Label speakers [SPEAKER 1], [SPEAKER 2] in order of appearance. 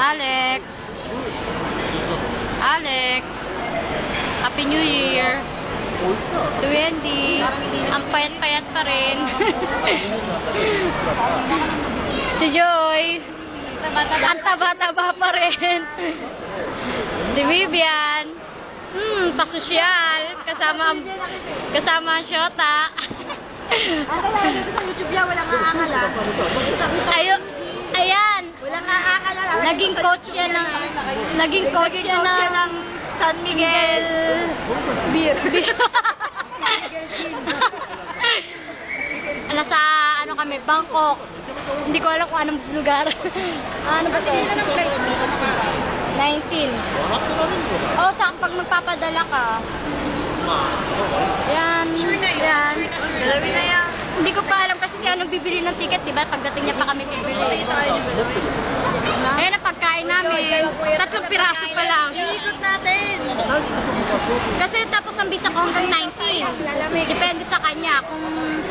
[SPEAKER 1] Alex. Alex. Happy New Year. To Wendy. Ang payat-payat pa rin. Si Joy. Ang taba-taba pa rin. Si Vivian. Pasosyal. Kasama ang Shota.
[SPEAKER 2] Ang kailangan ko sa YouTube niya, walang aakala.
[SPEAKER 1] Ayan.
[SPEAKER 2] Walang aakala.
[SPEAKER 1] Naging coach siya ng
[SPEAKER 2] San Miguel Beer.
[SPEAKER 1] Nasa kami, Bangkok. Hindi ko alam kung anong lugar. Ano ba ito? 19. Oh, saan pag magpapadala ka? Yan. Yan.
[SPEAKER 2] Dalawi na yan.
[SPEAKER 1] Hindi ko pa alam kasi siya nagbibili ng ticket, di ba? Pagdating niya pa kami bibili. Ayan ang pagkain namin. 3 piraso pa lang.
[SPEAKER 2] Iikot natin.
[SPEAKER 1] Kasi tapos ang visa ko hanggang 19. Depende sa kanya kung